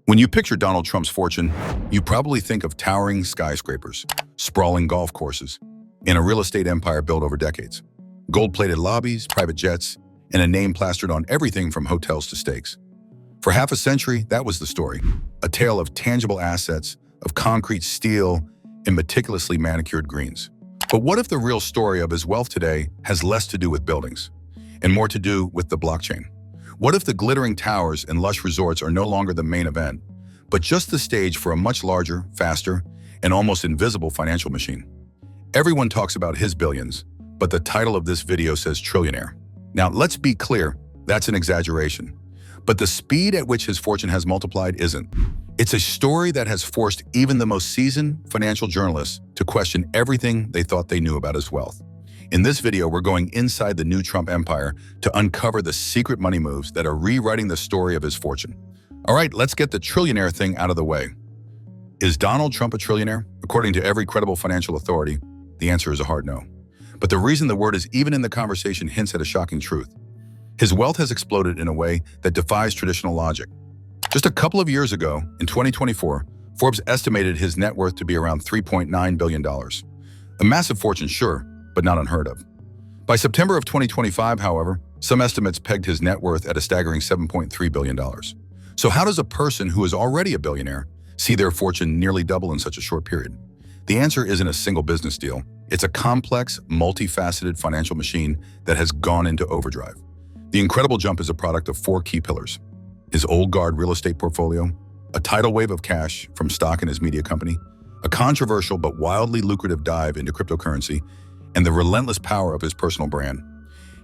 When you picture Donald Trump's fortune, you probably think of towering skyscrapers, sprawling golf courses, and a real estate empire built over decades. Gold-plated lobbies, private jets, and a name plastered on everything from hotels to steaks. For half a century, that was the story. A tale of tangible assets, of concrete steel, and meticulously manicured greens. But what if the real story of his wealth today has less to do with buildings and more to do with the blockchain? What if the glittering towers and lush resorts are no longer the main event, but just the stage for a much larger, faster, and almost invisible financial machine? Everyone talks about his billions, but the title of this video says trillionaire. Now, let's be clear, that's an exaggeration. But the speed at which his fortune has multiplied isn't. It's a story that has forced even the most seasoned financial journalists to question everything they thought they knew about his wealth. In this video, we're going inside the new Trump empire to uncover the secret money moves that are rewriting the story of his fortune. All right, let's get the trillionaire thing out of the way. Is Donald Trump a trillionaire? According to every credible financial authority, the answer is a hard no. But the reason the word is even in the conversation hints at a shocking truth. His wealth has exploded in a way that defies traditional logic. Just a couple of years ago, in 2024, Forbes estimated his net worth to be around $3.9 billion. A massive fortune, sure, but not unheard of. By September of 2025, however, some estimates pegged his net worth at a staggering $7.3 billion. So how does a person who is already a billionaire see their fortune nearly double in such a short period? The answer isn't a single business deal. It's a complex, multifaceted financial machine that has gone into overdrive. The incredible jump is a product of four key pillars: his old guard real estate portfolio, a tidal wave of cash from stock in his media company, a controversial but wildly lucrative dive into cryptocurrency, and the relentless power of his personal brand.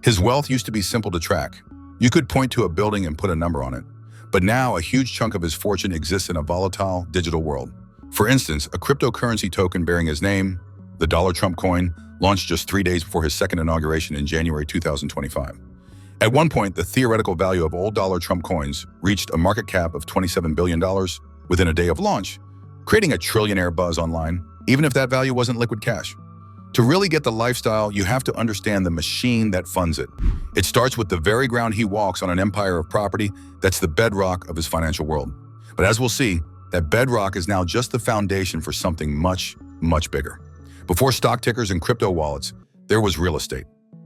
His wealth used to be simple to track. You could point to a building and put a number on it. But now a huge chunk of his fortune exists in a volatile digital world. For instance, a cryptocurrency token bearing his name, the Dollar Trump coin, launched just 3 days before his second inauguration in January 2025. At one point, the theoretical value of old Dollar Trump coins reached a market cap of $27 billion within a day of launch, creating a trillionaire buzz online, even if that value wasn't liquid cash. To really get the lifestyle, you have to understand the machine that funds it. It starts with the very ground he walks on an empire of property that's the bedrock of his financial world. But as we'll see, that bedrock is now just the foundation for something much, much bigger. Before stock tickers and crypto wallets, there was real estate.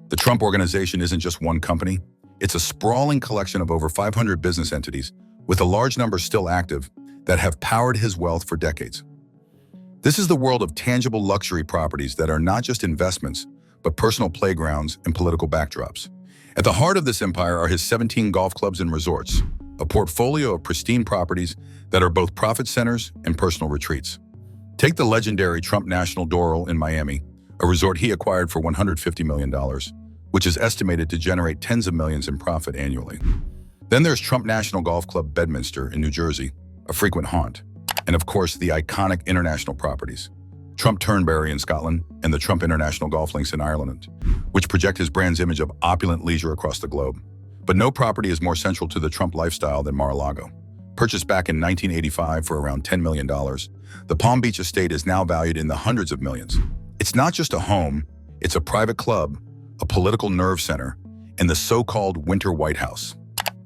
The Trump Organization isn't just one company. It's a sprawling collection of over 500 business entities, with a large number still active, that have powered his wealth for decades. This is the world of tangible luxury properties that are not just investments, but personal playgrounds and political backdrops. At the heart of this empire are his 17 golf clubs and resorts, a portfolio of pristine properties that are both profit centers and personal retreats. Take the legendary Trump National Doral in Miami, a resort he acquired for $150 million, which is estimated to generate tens of millions in profit annually. Then there's Trump National Golf Club Bedminster in New Jersey, a frequent haunt. And of course, the iconic international properties, Trump Turnberry in Scotland and the Trump International Golf Links in Ireland, which project his brand's image of opulent leisure across the globe. But no property is more central to the Trump lifestyle than Mar-a-Lago. Purchased back in 1985 for around $10 million, the Palm Beach estate is now valued in the hundreds of millions. It's not just a home, it's a private club, a political nerve center, and the so-called Winter White House.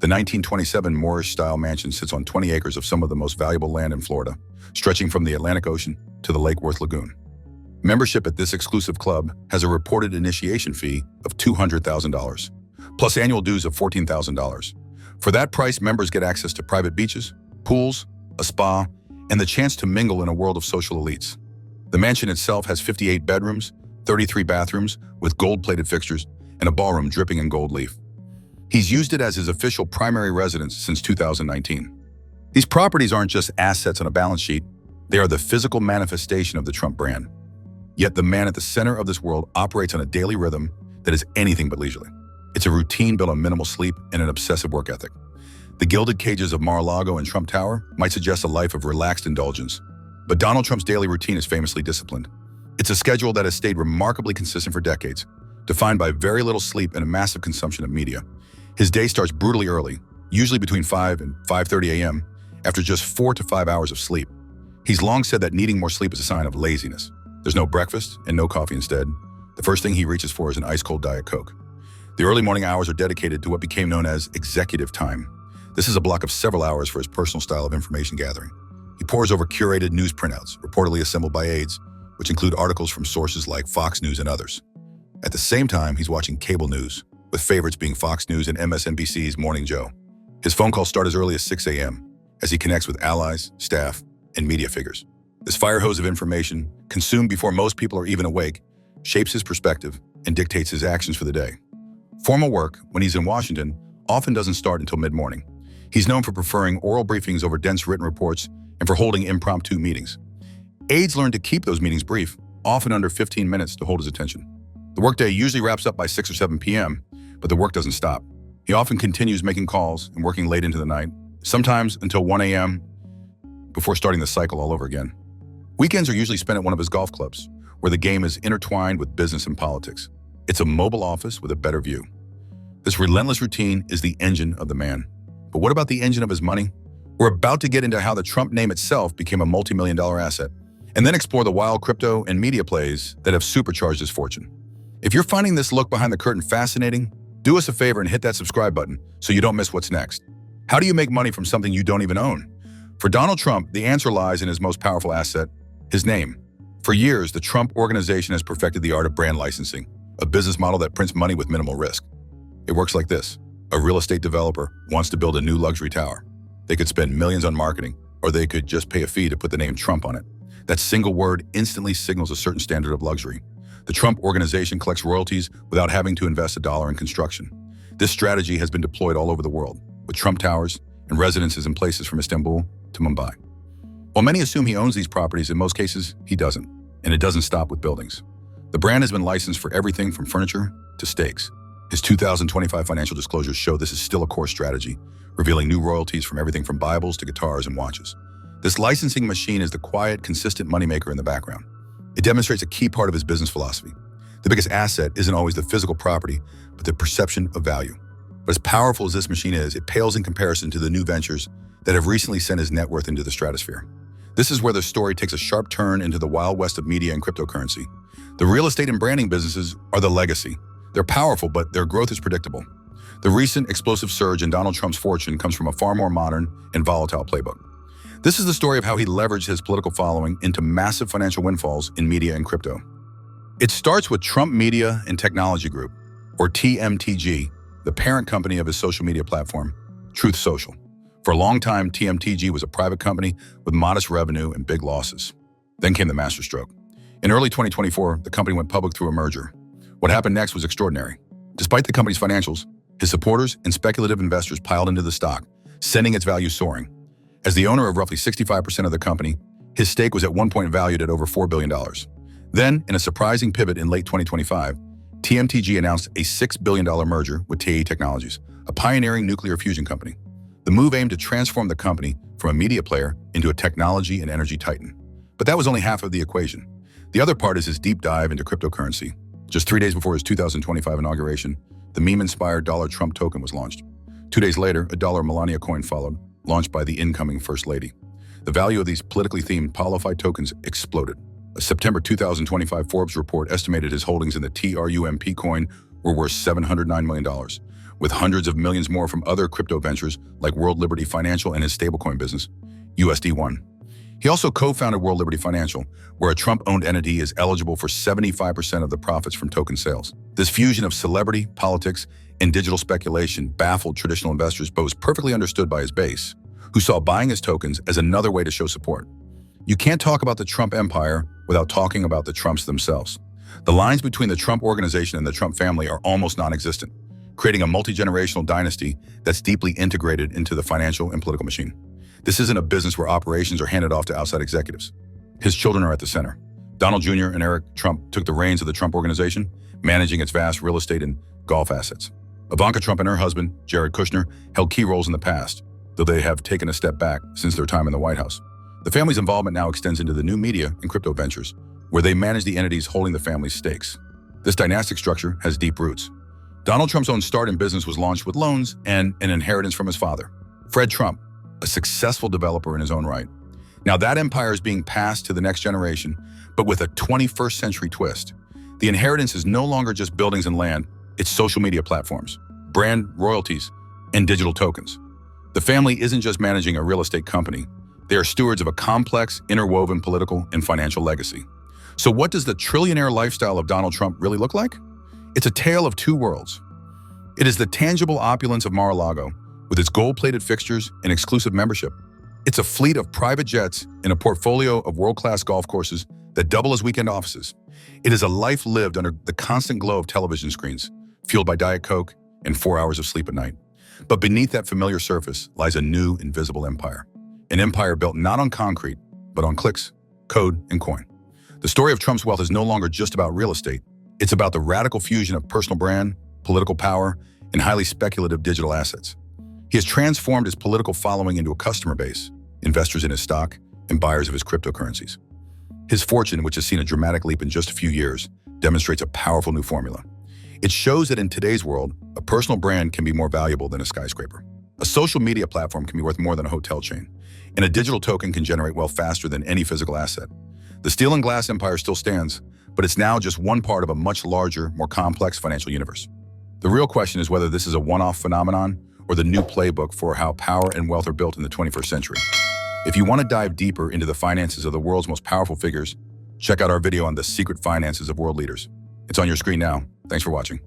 The 1927 Moorish-style mansion sits on 20 acres of some of the most valuable land in Florida, stretching from the Atlantic Ocean to the Lake Worth Lagoon. Membership at this exclusive club has a reported initiation fee of $200,000, plus annual dues of $14,000. For that price, members get access to private beaches, pools, a spa, and the chance to mingle in a world of social elites. The mansion itself has 58 bedrooms, 33 bathrooms with gold-plated fixtures, and a ballroom dripping in gold leaf. He's used it as his official primary residence since 2019. These properties aren't just assets on a balance sheet, they are the physical manifestation of the Trump brand. Yet the man at the center of this world operates on a daily rhythm that is anything but leisurely. It's a routine built on minimal sleep and an obsessive work ethic. The gilded cages of Mar-a-Lago and Trump Tower might suggest a life of relaxed indulgence, but Donald Trump's daily routine is famously disciplined. It's a schedule that has stayed remarkably consistent for decades, defined by very little sleep and a massive consumption of media. His day starts brutally early, usually between 5 and 5:30 a.m., after just 4 to 5 hours of sleep. He's long said that needing more sleep is a sign of laziness. There's no breakfast and no coffee instead. The first thing he reaches for is an ice-cold Diet Coke. The early morning hours are dedicated to what became known as executive time. This is a block of several hours for his personal style of information gathering. He pores over curated news printouts, reportedly assembled by aides, which include articles from sources like Fox News and others. At the same time, he's watching cable news, with favorites being Fox News and MSNBC's Morning Joe. His phone calls start as early as 6 a.m. as he connects with allies, staff, and media figures. This fire hose of information, consumed before most people are even awake, shapes his perspective and dictates his actions for the day. Formal work, when he's in Washington, often doesn't start until mid-morning. He's known for preferring oral briefings over dense written reports and for holding impromptu meetings. Aides learn to keep those meetings brief, often under 15 minutes to hold his attention. The workday usually wraps up by 6 or 7 p.m., but the work doesn't stop. He often continues making calls and working late into the night, sometimes until 1 a.m., before starting the cycle all over again. Weekends are usually spent at one of his golf clubs, where the game is intertwined with business and politics. It's a mobile office with a better view. This relentless routine is the engine of the man. But what about the engine of his money? We're about to get into how the Trump name itself became a multi-million-dollar asset, and then explore the wild crypto and media plays that have supercharged his fortune. If you're finding this look behind the curtain fascinating, do us a favor and hit that subscribe button so you don't miss what's next. How do you make money from something you don't even own? For Donald Trump, the answer lies in his most powerful asset, his name. For years, the Trump Organization has perfected the art of brand licensing, a business model that prints money with minimal risk. It works like this. A real estate developer wants to build a new luxury tower. They could spend millions on marketing, or they could just pay a fee to put the name Trump on it. That single word instantly signals a certain standard of luxury. The Trump Organization collects royalties without having to invest $1 in construction. This strategy has been deployed all over the world, with Trump towers and residences in places from Istanbul to Mumbai. While many assume he owns these properties, in most cases, he doesn't. And it doesn't stop with buildings. The brand has been licensed for everything from furniture to steaks. His 2025 financial disclosures show this is still a core strategy, revealing new royalties from everything from Bibles to guitars and watches. This licensing machine is the quiet, consistent moneymaker in the background. It demonstrates a key part of his business philosophy. The biggest asset isn't always the physical property, but the perception of value. But as powerful as this machine is, it pales in comparison to the new ventures that have recently sent his net worth into the stratosphere. This is where the story takes a sharp turn into the wild west of media and cryptocurrency. The real estate and branding businesses are the legacy. They're powerful, but their growth is predictable. The recent explosive surge in Donald Trump's fortune comes from a far more modern and volatile playbook. This is the story of how he leveraged his political following into massive financial windfalls in media and crypto. It starts with Trump Media and Technology Group, or TMTG, the parent company of his social media platform, Truth Social. For a long time, TMTG was a private company with modest revenue and big losses. Then came the masterstroke. In early 2024, the company went public through a merger. What happened next was extraordinary. Despite the company's financials, his supporters and speculative investors piled into the stock, sending its value soaring. As the owner of roughly 65% of the company, his stake was at one point valued at over $4 billion. Then, in a surprising pivot in late 2025, TMTG announced a $6 billion merger with TAE Technologies, a pioneering nuclear fusion company. The move aimed to transform the company from a media player into a technology and energy titan. But that was only half of the equation. The other part is his deep dive into cryptocurrency. Just 3 days before his 2025 inauguration, the meme-inspired dollar Trump token was launched. 2 days later, a dollar Melania coin followed, launched by the incoming First Lady. The value of these politically themed Paulified tokens exploded. A September 2025 Forbes report estimated his holdings in the TRUMP coin were worth $709 million, with hundreds of millions more from other crypto ventures like World Liberty Financial and his stablecoin business, USD1. He also co-founded World Liberty Financial, where a Trump-owned entity is eligible for 75% of the profits from token sales. This fusion of celebrity, politics, and digital speculation baffled traditional investors, but was perfectly understood by his base, who saw buying his tokens as another way to show support. You can't talk about the Trump empire without talking about the Trumps themselves. The lines between the Trump organization and the Trump family are almost non-existent, creating a multi-generational dynasty that's deeply integrated into the financial and political machine. This isn't a business where operations are handed off to outside executives. His children are at the center. Donald Jr. and Eric Trump took the reins of the Trump organization, managing its vast real estate and golf assets. Ivanka Trump and her husband, Jared Kushner, held key roles in the past, though they have taken a step back since their time in the White House. The family's involvement now extends into the new media and crypto ventures, where they manage the entities holding the family's stakes. This dynastic structure has deep roots. Donald Trump's own start in business was launched with loans and an inheritance from his father, Fred Trump, a successful developer in his own right. Now that empire is being passed to the next generation, but with a 21st century twist. The inheritance is no longer just buildings and land, it's social media platforms, brand royalties, and digital tokens. The family isn't just managing a real estate company. They are stewards of a complex, interwoven political and financial legacy. So what does the trillionaire lifestyle of Donald Trump really look like? It's a tale of two worlds. It is the tangible opulence of Mar-a-Lago, with its gold-plated fixtures and exclusive membership. It's a fleet of private jets and a portfolio of world-class golf courses that double as weekend offices. It is a life lived under the constant glow of television screens, fueled by Diet Coke and 4 hours of sleep at night. But beneath that familiar surface lies a new, invisible empire. An empire built not on concrete, but on clicks, code, and coin. The story of Trump's wealth is no longer just about real estate. It's about the radical fusion of personal brand, political power, and highly speculative digital assets. He has transformed his political following into a customer base, investors in his stock, and buyers of his cryptocurrencies. His fortune, which has seen a dramatic leap in just a few years, demonstrates a powerful new formula. It shows that in today's world, a personal brand can be more valuable than a skyscraper. A social media platform can be worth more than a hotel chain, and a digital token can generate wealth faster than any physical asset. The steel and glass empire still stands, but it's now just one part of a much larger, more complex financial universe. The real question is whether this is a one-off phenomenon or the new playbook for how power and wealth are built in the 21st century. If you want to dive deeper into the finances of the world's most powerful figures, check out our video on the secret finances of world leaders. It's on your screen now. Thanks for watching.